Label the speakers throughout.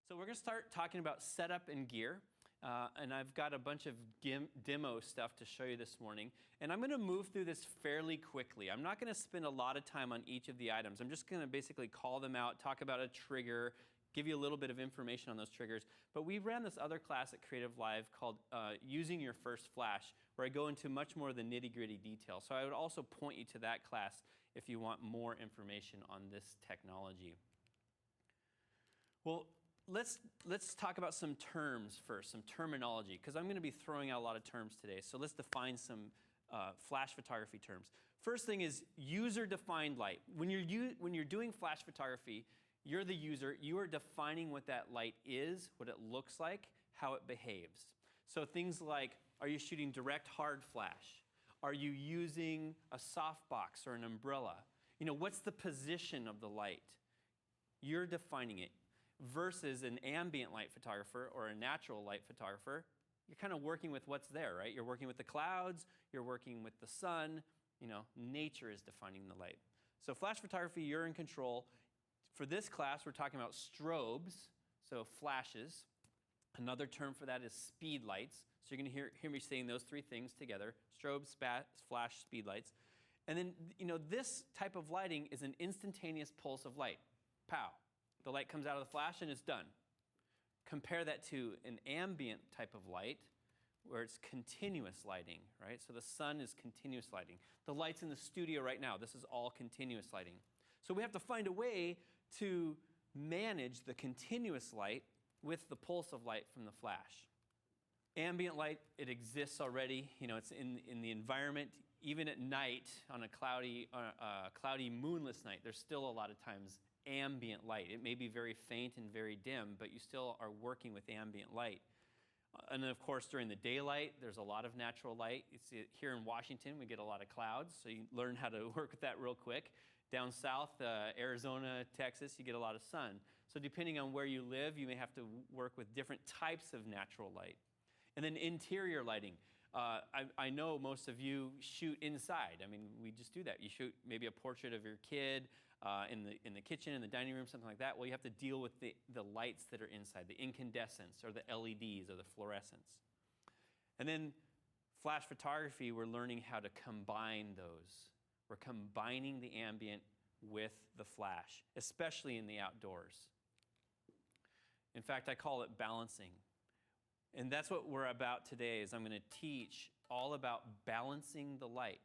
Speaker 1: So we're going to start talking about setup and gear. And I've got a bunch of demo stuff to show you this morning. And I'm going to move through this fairly quickly. I'm not going to spend a lot of time on each of the items. I'm just going to basically call them out, talk about a trigger, give you a little bit of information on those triggers. But we ran this other class at Creative Live called Using Your First Flash, where I go into much more of the nitty-gritty detail. So I would also point you to that class if you want more information on this technology. Well, let's talk about some terms first, some terminology, because I'm going to be throwing out a lot of terms today. So let's define some flash photography terms. First thing is user-defined light. When you're doing flash photography, you're the user. You are defining what that light is, what it looks like, how it behaves. So things like, are you shooting direct hard flash? Are you using a softbox or an umbrella? You know, what's the position of the light? You're defining it. Versus an ambient light photographer or a natural light photographer, you're kind of working with what's there, right? You're working with the clouds, you're working with the sun, you know, nature is defining the light. So flash photography, you're in control. For this class, we're talking about strobes, so flashes. Another term for that is speed lights. So you're going to hear me saying those three things together, strobes, flash, speed lights. And then, you know, this type of lighting is an instantaneous pulse of light. Pow. The light comes out of the flash and it's done. Compare that to an ambient type of light where it's continuous lighting, right? So the sun is continuous lighting. The lights in the studio right now, this is all continuous lighting. So we have to find a way to manage the continuous light with the pulse of light from the flash. Ambient light, it exists already. You know, it's in the environment. Even at night, on a cloudy, moonless night, there's still a lot of times ambient light. It may be very faint and very dim, but you still are working with ambient light. And then, of course, during the daylight, there's a lot of natural light. Here in Washington, we get a lot of clouds, so you learn how to work with that real quick. Down south, Arizona, Texas, you get a lot of sun. So depending on where you live, you may have to work with different types of natural light. And then interior lighting. I know most of you shoot inside. I mean, we just do that. You shoot maybe a portrait of your kid in the kitchen, in the dining room, something like that. Well, you have to deal with the lights that are inside, the incandescents or the LEDs or the fluorescents. And then flash photography, we're learning how to combine those. We're combining the ambient with the flash, especially in the outdoors. In fact, I call it balancing. And that's what we're about today, is I'm going to teach all about balancing the light,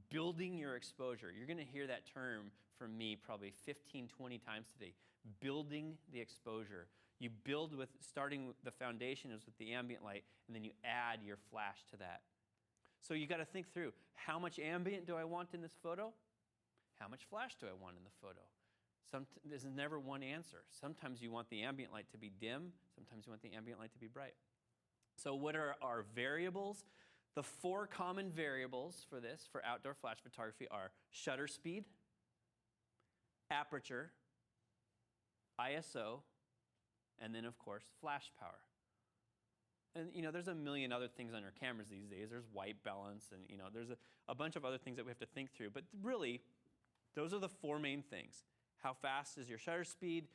Speaker 1: building your exposure. You're going to hear that term from me probably 15, 20 times today, building the exposure. You build with, starting with the foundation is with the ambient light, and then you add your flash to that. So you got to think through, how much ambient do I want in this photo? How much flash do I want in the photo? There's never one answer. Sometimes you want the ambient light to be dim, sometimes you want the ambient light to be bright. So what are our variables? The four common variables for this, for outdoor flash photography, are shutter speed, aperture, ISO, and then, of course, flash power. And, you know, there's a million other things on our cameras these days. There's white balance, and, you know, there's a bunch of other things that we have to think through. But really, those are the four main things. How fast is your shutter speed?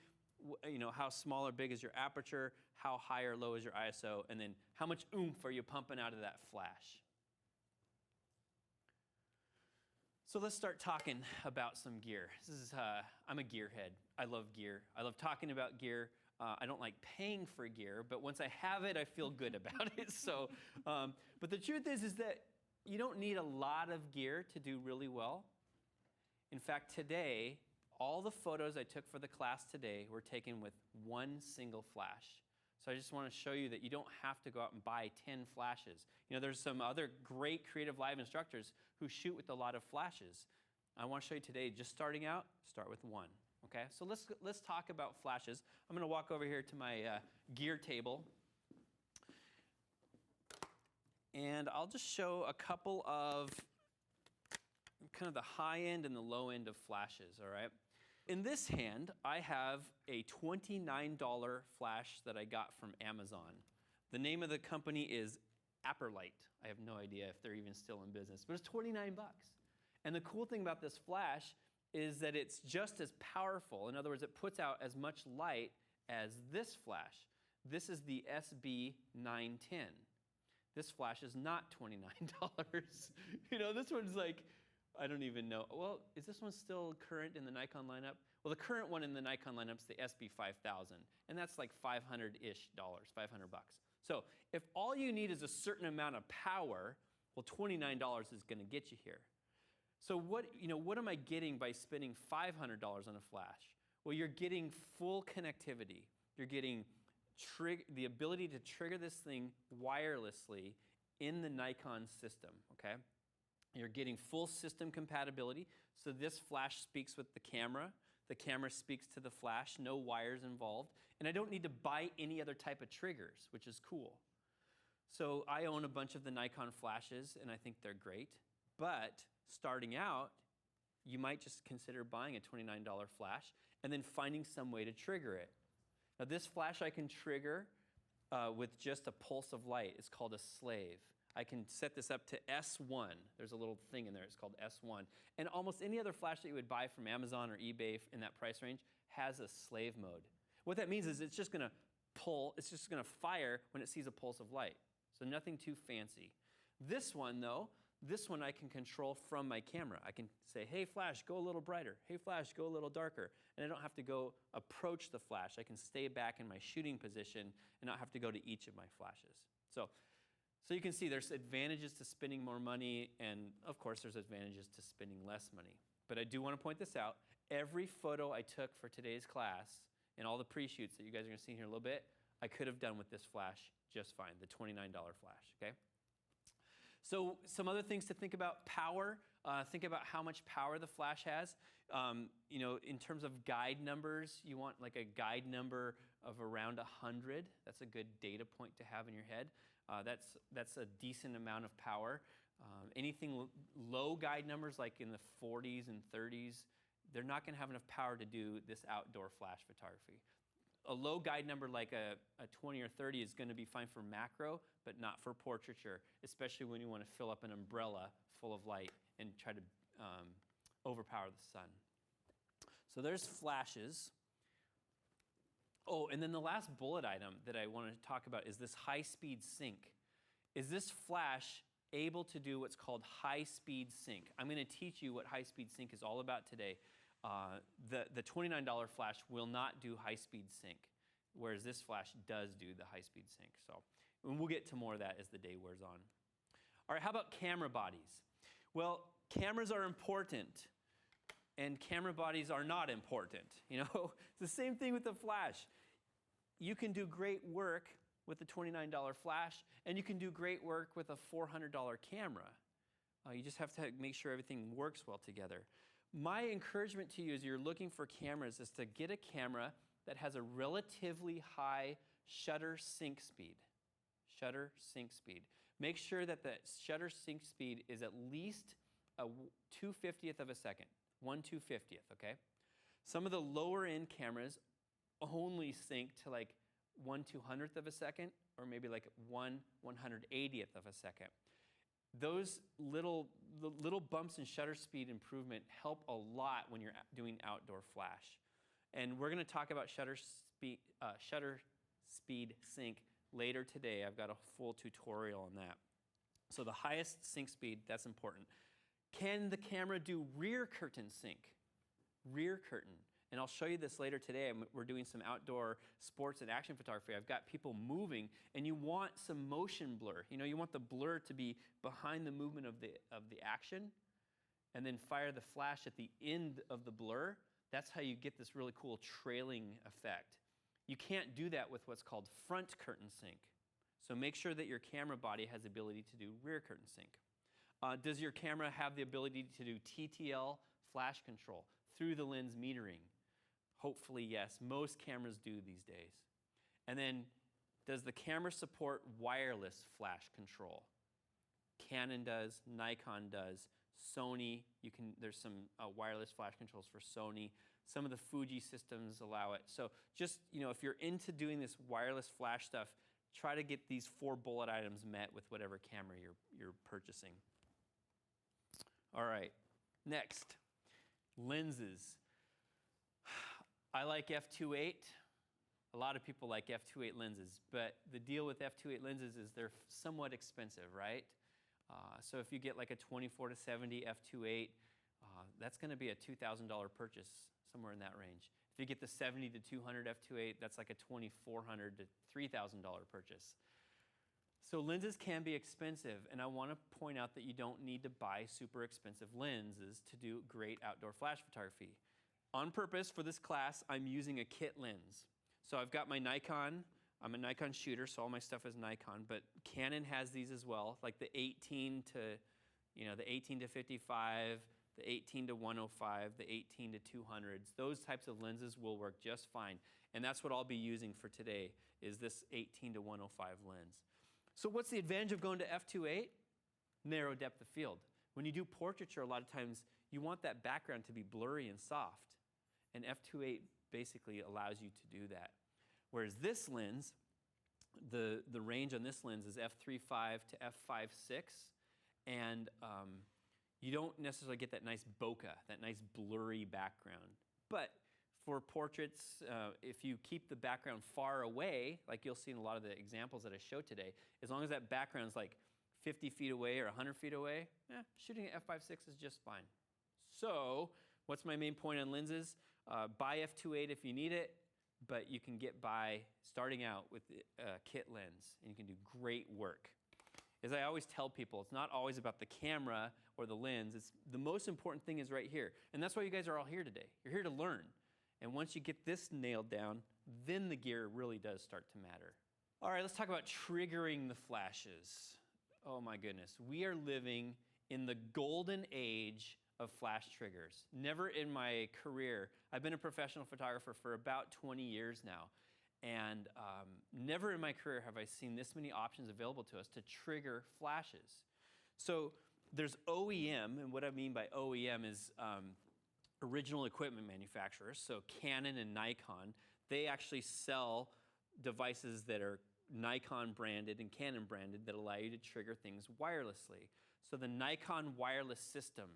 Speaker 1: You know, how small or big is your aperture, how high or low is your ISO, and then how much oomph are you pumping out of that flash? So let's start talking about some gear. I'm a gearhead. I love gear. I love talking about gear. I don't like paying for gear, but once I have it, I feel good about it. So, but the truth is that you don't need a lot of gear to do really well. In fact, today, all the photos I took for the class today were taken with one single flash. So I just want to show you that you don't have to go out and buy 10 flashes. You know, there's some other great Creative Live instructors who shoot with a lot of flashes. I want to show you today, just starting out, start with one. Okay, so let's talk about flashes. I'm going to walk over here to my gear table. And I'll just show a couple of kind of the high end and the low end of flashes, all right? In this hand, I have a $29 flash that I got from Amazon. The name of the company is Apperlite. I have no idea if they're even still in business, but it's 29 bucks. And the cool thing about this flash is that it's just as powerful. In other words, it puts out as much light as this flash. This is the SB910. This flash is not $29. This one's like, I don't even know. Well, is this one still current in the Nikon lineup? Well, the current one in the Nikon lineup is the SB5000, and that's like $500-ish, $500. So if all you need is a certain amount of power, well, $29 is going to get you here. So what am I getting by spending $500 on a flash? Well, you're getting full connectivity. You're getting the ability to trigger this thing wirelessly in the Nikon system, okay? You're getting full system compatibility. So this flash speaks with the camera. The camera speaks to the flash, no wires involved. And I don't need to buy any other type of triggers, which is cool. So I own a bunch of the Nikon flashes, and I think they're great. But starting out, you might just consider buying a $29 flash and then finding some way to trigger it. Now this flash I can trigger with just a pulse of light. It's called a slave. I can set this up to S1. There's a little thing in there. It's called S1. And almost any other flash that you would buy from Amazon or eBay in that price range has a slave mode. What that means is it's just going to pull. It's just going to fire when it sees a pulse of light. So nothing too fancy. This one, though, I can control from my camera. I can say, hey, flash, go a little brighter. Hey, flash, go a little darker. And I don't have to go approach the flash. I can stay back in my shooting position and not have to go to each of my flashes. So you can see there's advantages to spending more money, and of course there's advantages to spending less money. But I do want to point this out. Every photo I took for today's class and all the pre-shoots that you guys are going to see here in a little bit, I could have done with this flash just fine, the $29 flash, okay? So some other things to think about: power. Think about how much power the flash has. In terms of guide numbers, you want like a guide number of around 100. That's a good data point to have in your head. That's a decent amount of power. Anything low guide numbers, like in the 40s and 30s, they're not going to have enough power to do this outdoor flash photography. A low guide number like a 20 or 30 is going to be fine for macro, but not for portraiture, especially when you want to fill up an umbrella full of light and try to overpower the sun. So there's flashes. Oh, and then the last bullet item that I want to talk about is this high-speed sync. Is this flash able to do what's called high-speed sync? I'm going to teach you what high-speed sync is all about today. The $29 flash will not do high-speed sync, whereas this flash does do the high-speed sync. And we'll get to more of that as the day wears on. All right, how about camera bodies? Well, cameras are important, and camera bodies are not important. It's the same thing with the flash. You can do great work with the $29 flash, and you can do great work with a $400 camera. You just have to make sure everything works well together. My encouragement to you as you're looking for cameras is to get a camera that has a relatively high shutter sync speed. Shutter sync speed. Make sure that the shutter sync speed is at least a 2/50th of a second. 1/250th, okay? Some of the lower end cameras only sync to like 1/200th of a second, or maybe like 1/180th of a second. Those little bumps in shutter speed improvement help a lot when you're doing outdoor flash. And we're going to talk about shutter speed sync later today. I've got a full tutorial on that. So the highest sync speed, that's important. Can the camera do rear curtain sync? Rear curtain. And I'll show you this later today. We're doing some outdoor sports and action photography. I've got people moving, and you want some motion blur. You want the blur to be behind the movement of the action, and then fire the flash at the end of the blur. That's how you get this really cool trailing effect. You can't do that with what's called front curtain sync. So make sure that your camera body has the ability to do rear curtain sync. Does your camera have the ability to do TTL flash control through the lens metering? Hopefully, yes. Most cameras do these days. And then, does the camera support wireless flash control? Canon does, Nikon does, Sony, there's some wireless flash controls for Sony. Some of the Fuji systems allow it. So just, if you're into doing this wireless flash stuff, try to get these 4 bullet items met with whatever camera you're purchasing. All right, next, lenses. I like f2.8. A lot of people like f2.8 lenses, but the deal with f2.8 lenses is they're somewhat expensive, right? So if you get like a 24 to 70 f2.8, that's going to be a $2,000 purchase, somewhere in that range. If you get the 70 to 200 f2.8, that's like a $2,400 to $3,000 purchase. So lenses can be expensive, and I want to point out that you don't need to buy super expensive lenses to do great outdoor flash photography. On purpose for this class, I'm using a kit lens. So I've got my Nikon. I'm a Nikon shooter, so all my stuff is Nikon, but Canon has these as well, like the 18 to 55, the 18 to 105, the 18 to 200s. Those types of lenses will work just fine. And that's what I'll be using for today, is this 18 to 105 lens. So what's the advantage of going to f2.8? Narrow depth of field. When you do portraiture, a lot of times you want that background to be blurry and soft. And f2.8 basically allows you to do that. Whereas this lens, the range on this lens is f3.5 to f5.6. And you don't necessarily get that nice bokeh, that nice blurry background. But for portraits, if you keep the background far away, like you'll see in a lot of the examples that I showed today, as long as that background's like 50 feet away or 100 feet away, shooting at f5.6 is just fine. So what's my main point on lenses? Buy f2.8 if you need it, but you can get by starting out with a kit lens, and you can do great work. As I always tell people, it's not always about the camera or the lens. The most important thing is right here. And that's why you guys are all here today. You're here to learn. And once you get this nailed down, then the gear really does start to matter. All right, let's talk about triggering the flashes. Oh my goodness. We are living in the golden age of flash triggers. Never in my career, I've been a professional photographer for about 20 years now, and never in my career have I seen this many options available to us to trigger flashes. So there's OEM, and what I mean by OEM is original equipment manufacturers, so Canon and Nikon. They actually sell devices that are Nikon branded and Canon branded that allow you to trigger things wirelessly. So the Nikon wireless system,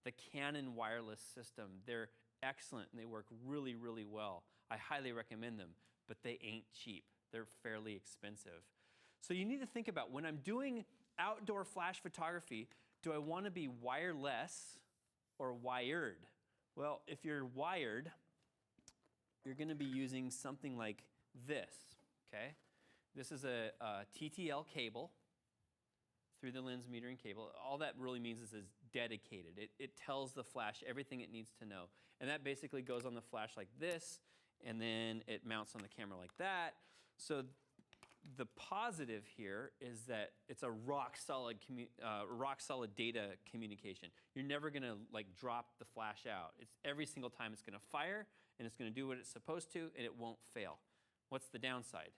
Speaker 1: the Canon wireless system, they're excellent and they work really, really well. I highly recommend them, but they ain't cheap. They're fairly expensive. So you need to think about, when I'm doing outdoor flash photography, do I want to be wireless or wired? Well, if you're wired, you're going to be using something like this, okay? This is a TTL cable, through the lens metering cable. All that really means is it's dedicated. It tells the flash everything it needs to know. And that basically goes on the flash like this, and then it mounts on the camera like that. So the positive here is that it's a rock solid data communication. You're never gonna like drop the flash out. It's every single time it's gonna fire, and it's gonna do what it's supposed to, and it won't fail. What's the downside?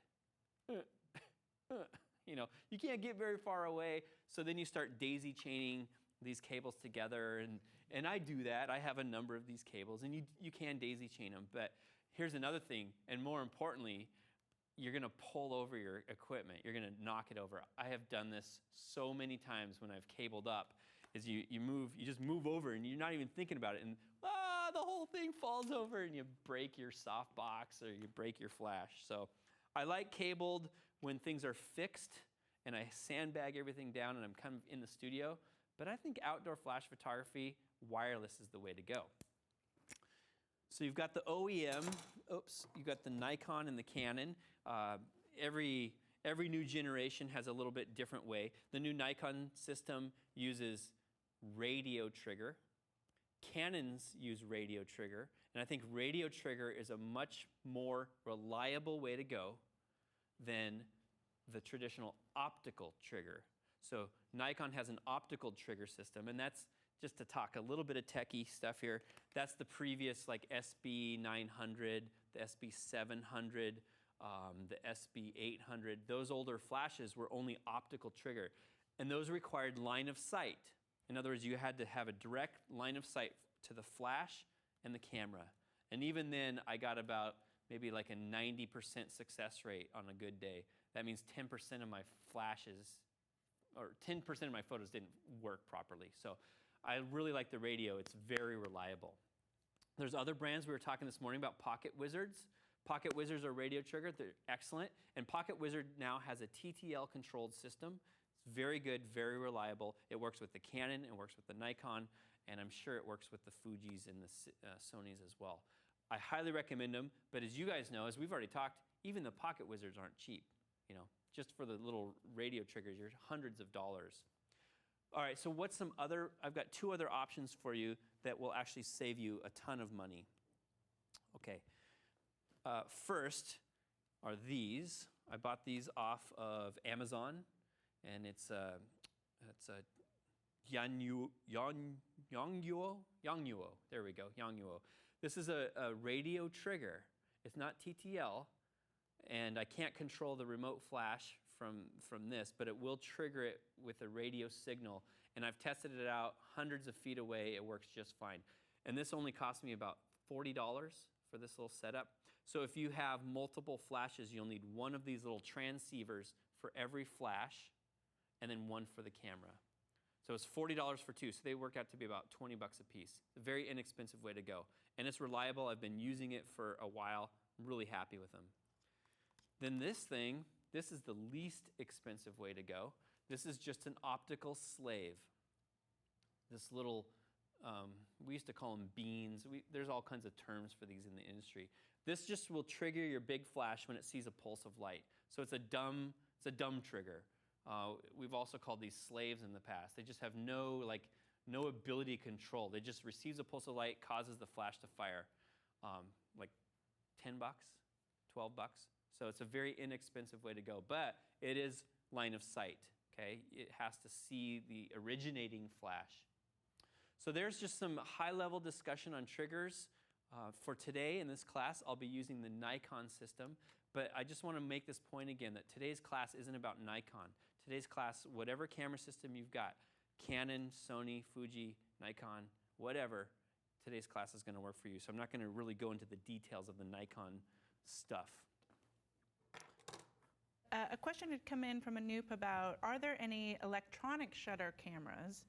Speaker 1: You know, you can't get very far away, so then you start daisy chaining these cables together, and I do that. I have a number of these cables, and you can daisy chain them, but here's another thing, and more importantly, you're gonna pull over your equipment. You're gonna knock it over. I have done this so many times when I've cabled up, is you just move over and you're not even thinking about it, and the whole thing falls over and you break your softbox or you break your flash. So I like cabled when things are fixed and I sandbag everything down and I'm kind of in the studio, but I think outdoor flash photography, wireless is the way to go. So you've got the OEM, you've got the Nikon and the Canon. Every new generation has a little bit different way. The new Nikon system uses radio trigger. Canons use radio trigger, and I think radio trigger is a much more reliable way to go than the traditional optical trigger. So Nikon has an optical trigger system, and that's, just to talk a little bit of techie stuff here, that's the previous like SB900, the SB700, the SB800. Those older flashes were only optical trigger, and those required line of sight. In other words, you had to have a direct line of sight to the flash and the camera. And even then, I got about maybe like a 90% success rate on a good day. That means 10% of my flashes, or 10% of my photos didn't work properly. So I really like the radio. It's very reliable. There's other brands. We were talking this morning about Pocket Wizards. Pocket Wizards or radio trigger, they're excellent. And Pocket Wizard now has a TTL controlled system. It's very good, very reliable. It works with the Canon, it works with the Nikon, and I'm sure it works with the Fujis and the Sonys as well. I highly recommend them, but as you guys know, as we've already talked, even the Pocket Wizards aren't cheap. You know, just for the little radio triggers, you're hundreds of dollars. All right, so what's some other, I've got 2 other options for you that will actually save you a ton of money. Okay, first are these. I bought these off of Amazon, and it's a Yangnuo. There we go, Yangnuo. This is a radio trigger. It's not TTL, and I can't control the remote flash from this, but it will trigger it with a radio signal. And I've tested it out hundreds of feet away. It works just fine. And this only cost me about $40 for this little setup. So if you have multiple flashes, you'll need one of these little transceivers for every flash, and then one for the camera. So it's $40 for 2, so they work out to be about 20 bucks a piece. A very inexpensive way to go. And it's reliable. I've been using it for a while. I'm really happy with them. Then this thing, this is the least expensive way to go. This is just an optical slave. This little, we used to call them beans. There's all kinds of terms for these in the industry. This just will trigger your big flash when it sees a pulse of light. So it's a dumb trigger. We've also called these slaves in the past. They just have no ability to control. They just receives a pulse of light, causes the flash to fire. Like 10 bucks, 12 bucks. So it's a very inexpensive way to go, but it is line of sight, okay? It has to see the originating flash. So there's just some high-level discussion on triggers. For today in this class, I'll be using the Nikon system, but I just want to make this point again that today's class isn't about Nikon. Today's class, whatever camera system you've got, Canon, Sony, Fuji, Nikon, whatever, today's class is going to work for you. So I'm not going to really go into the details of the Nikon stuff.
Speaker 2: A question had come in from a Anoop about, are there any electronic shutter cameras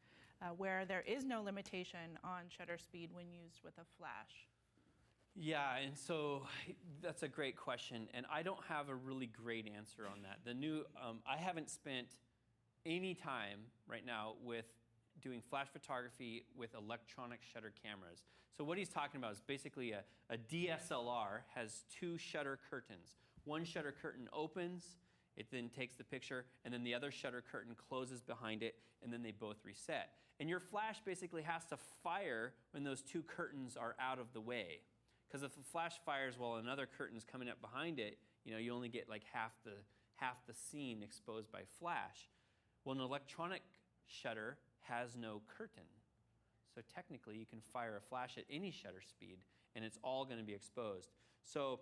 Speaker 2: where there is no limitation on shutter speed when used with a flash?
Speaker 1: Yeah, and so that's a great question, and I don't have a really great answer on that. I haven't spent any time right now with doing flash photography with electronic shutter cameras. So what he's talking about is basically a DSLR has 2 shutter curtains. One shutter curtain opens, it then takes the picture, and then the other shutter curtain closes behind it, and then they both reset. And your flash basically has to fire when those 2 curtains are out of the way. Because if the flash fires while another curtain's coming up behind it, you only get like half the scene exposed by flash. Well, an electronic shutter has no curtain. So technically, you can fire a flash at any shutter speed, and it's all going to be exposed. So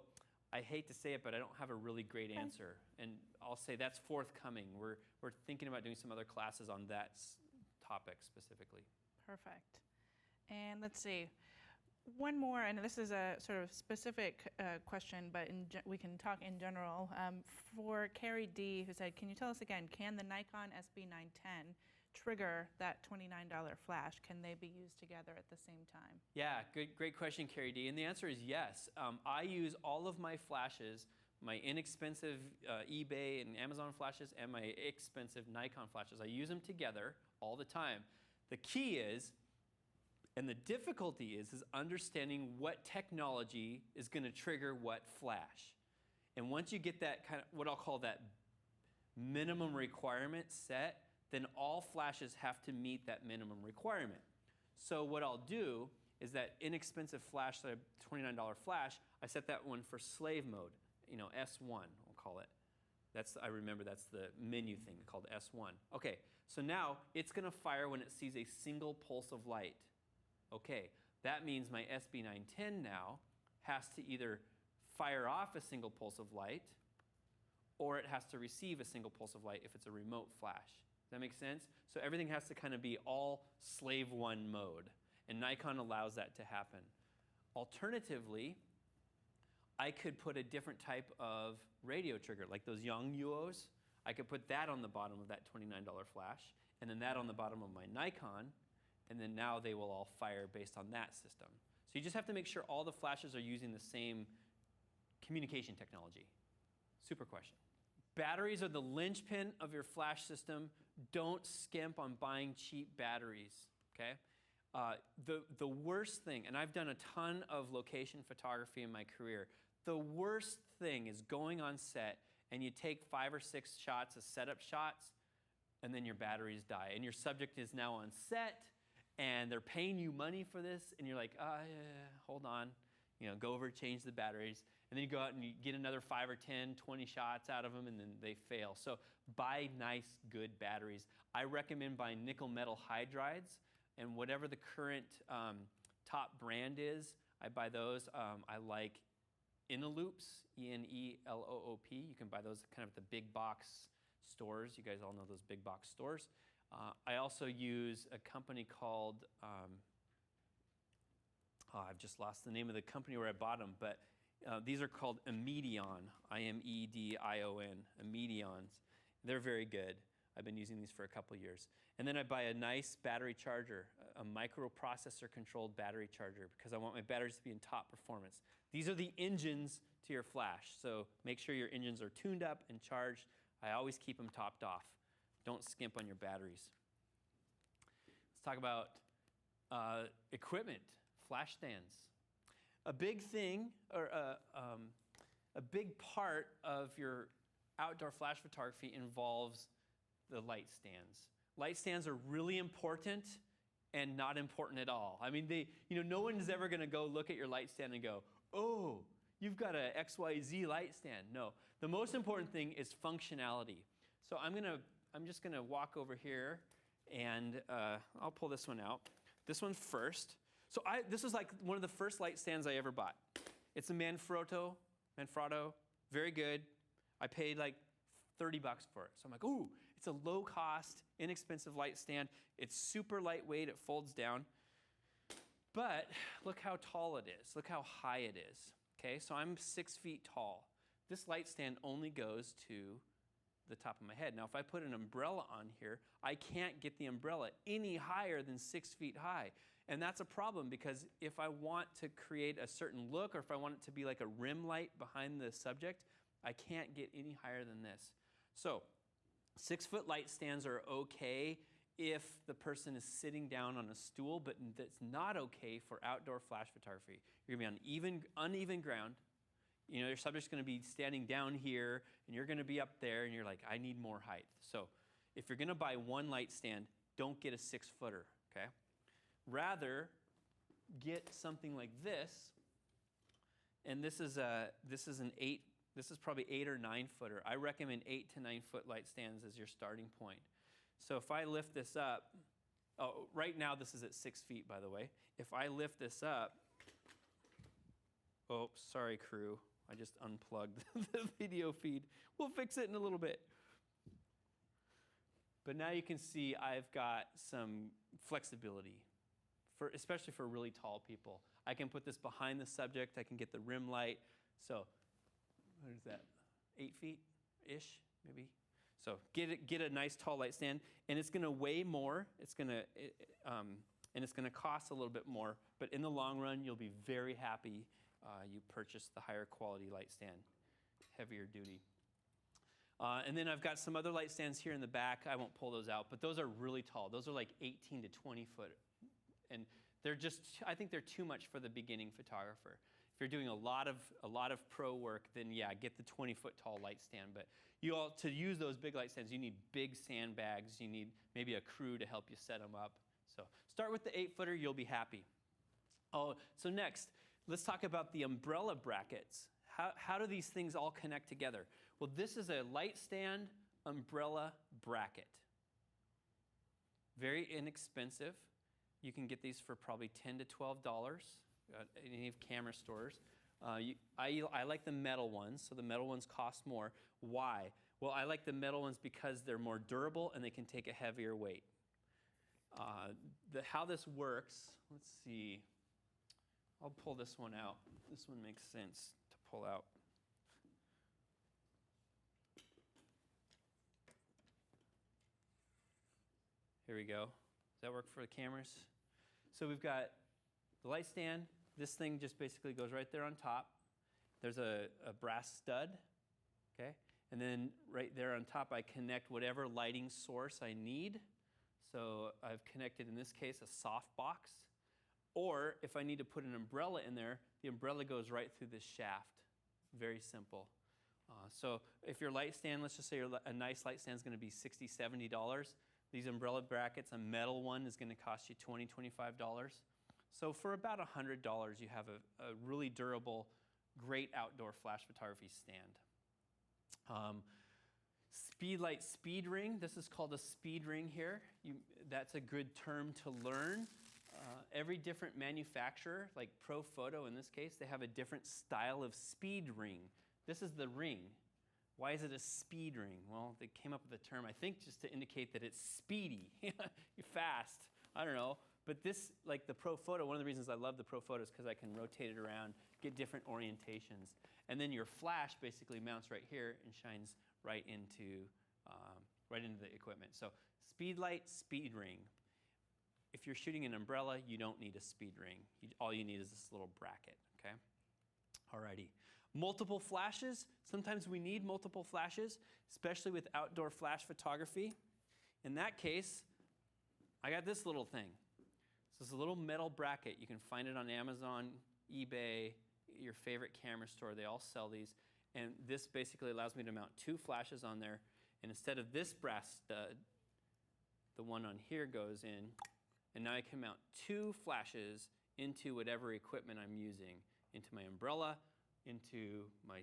Speaker 1: I hate to say it, but I don't have a really great answer. And I'll say that's forthcoming. We're thinking about doing some other classes on that topic specifically.
Speaker 2: Perfect. And let's see. One more, and this is a sort of specific question, but we can talk in general. For Carrie D, who said, can you tell us again, can the Nikon SB910 trigger that $29 flash? Can they be used together at the same time?
Speaker 1: Yeah, great question, Carrie D. And the answer is yes. I use all of my flashes, my inexpensive eBay and Amazon flashes and my expensive Nikon flashes. I use them together all the time. The key is, and the difficulty is understanding what technology is going to trigger what flash. And once you get that kind of, what I'll call that minimum requirement set, then all flashes have to meet that minimum requirement. So what I'll do is that inexpensive flash, that $29 flash, I set that one for slave mode, S1, we'll call it. I remember that's the menu thing called S1. Okay, so now it's going to fire when it sees a single pulse of light. Okay, that means my SB910 now has to either fire off a single pulse of light, or it has to receive a single pulse of light if it's a remote flash. Does that make sense? So everything has to kind of be all slave 1 mode, and Nikon allows that to happen. Alternatively, I could put a different type of radio trigger, like those Yangnuos. I could put that on the bottom of that $29 flash, and then that on the bottom of my Nikon, and then now they will all fire based on that system. So you just have to make sure all the flashes are using the same communication technology. Super question. Batteries are the linchpin of your flash system. Don't skimp on buying cheap batteries, okay? The worst thing, and I've done a ton of location photography in my career, the worst thing is going on set and you take 5 or 6 shots of setup shots and then your batteries die. And your subject is now on set and they're paying you money for this and you're like, hold on, go over, change the batteries. And then you go out and you get another 5 or 10, 20 shots out of them and then they fail. So buy nice, good batteries. I recommend buying nickel metal hydrides, and whatever the current top brand is, I buy those. I like Eneloops, E-N-E-L-O-O-P. You can buy those kind of at the big box stores. You guys all know those big box stores. I also use a company called, I've just lost the name of the company where I bought them, but these are called Imedion, I-M-E-D-I-O-N, Imedions. They're very good. I've been using these for a couple years. And then I buy a nice battery charger, a microprocessor-controlled battery charger, because I want my batteries to be in top performance. These are the engines to your flash, so make sure your engines are tuned up and charged. I always keep them topped off. Don't skimp on your batteries. Let's talk about equipment, flash stands. A big thing, or a big part of your outdoor flash photography involves the light stands. Light stands are really important and not important at all. I mean, no one is ever going to go look at your light stand and go, oh, you've got a XYZ light stand. No, the most important thing is functionality. So I'm just going to walk over here and I'll pull this one out. This one first. So this was like one of the first light stands I ever bought. It's a Manfrotto, very good. I paid like $30 for it. So I'm like, ooh, it's a low-cost, inexpensive light stand. It's super lightweight, it folds down. But look how tall it is. Look how high it is. Okay, so I'm 6 feet tall. This light stand only goes to the top of my head. Now, if I put an umbrella on here, I can't get the umbrella any higher than 6 feet high. And that's a problem because if I want to create a certain look or if I want it to be like a rim light behind the subject, I can't get any higher than this. So 6-foot light stands are okay if the person is sitting down on a stool, but that's not okay for outdoor flash photography. You're gonna be on uneven ground. Your subject's gonna be standing down here and you're gonna be up there and you're like, I need more height. So if you're gonna buy one light stand, don't get a 6-footer, okay? Rather, get something like this, and this is probably 8 or 9 footer. I recommend 8 to 9 foot light stands as your starting point. So if I lift this up, right now this is at 6 feet, by the way. If I lift this up, oh, sorry crew, I just unplugged the video feed. We'll fix it in a little bit. But now you can see I've got some flexibility, especially for really tall people. I can put this behind the subject. I can get the rim light. So what is that, 8 feet-ish, maybe? So get a nice tall light stand, and it's gonna weigh more. And it's gonna cost a little bit more, but in the long run, you'll be very happy you purchased the higher quality light stand, heavier duty. And then I've got some other light stands here in the back. I won't pull those out, but those are really tall. Those are like 18 to 20 foot. And I think they're too much for the beginning photographer. If you're doing a lot of pro work, then yeah, get the 20-foot tall light stand. But to use those big light stands, you need big sandbags. You need maybe a crew to help you set them up. So start with the 8-footer, you'll be happy. Oh, so next, let's talk about the umbrella brackets. How do these things all connect together? Well, this is a light stand umbrella bracket. Very inexpensive. You can get these for probably $10 to $12 at any of camera stores. I like the metal ones, so the metal ones cost more. Why? Well, I like the metal ones because they're more durable and they can take a heavier weight. How this works, let's see. I'll pull this one out. This one makes sense to pull out. Here we go. Does that work for the cameras? So we've got the light stand. This thing just basically goes right there on top. There's a brass stud, okay? And then right there on top, I connect whatever lighting source I need. So I've connected, in this case, a soft box. Or if I need to put an umbrella in there, the umbrella goes right through this shaft. Very simple. So if your light stand, let's just say a nice light stand is going to be $60, $70. These umbrella brackets, a metal one is going to cost you $20, $25. So for about $100, you have a really durable, great outdoor flash photography stand. Speedlight speed ring. This is called a speed ring here. That's a good term to learn. Every different manufacturer, like Profoto in this case, they have a different style of speed ring. This is the ring. Why is it a speed ring? Well, they came up with the term, I think, just to indicate that it's speedy, fast. I don't know. But this, like the Profoto, one of the reasons I love the Profoto is because I can rotate it around, get different orientations. And then your flash basically mounts right here and shines right into the equipment. So Speedlight speed ring. If you're shooting an umbrella, you don't need a speed ring. All you need is this little bracket, okay? Alrighty. Multiple flashes. Sometimes we need multiple flashes, especially with outdoor flash photography. In that case, I got this little thing. So it's a little metal bracket. You can find it on Amazon, eBay, your favorite camera store. They all sell these. And this basically allows me to mount 2 flashes on there. And instead of this brass stud, the one on here goes in. And now I can mount 2 flashes into whatever equipment I'm using, into my umbrella, into my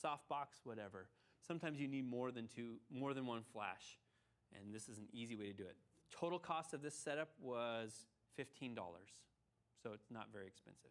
Speaker 1: softbox, whatever. Sometimes you need more than 1 flash, and this is an easy way to do it. Total cost of this setup was $15, so it's not very expensive.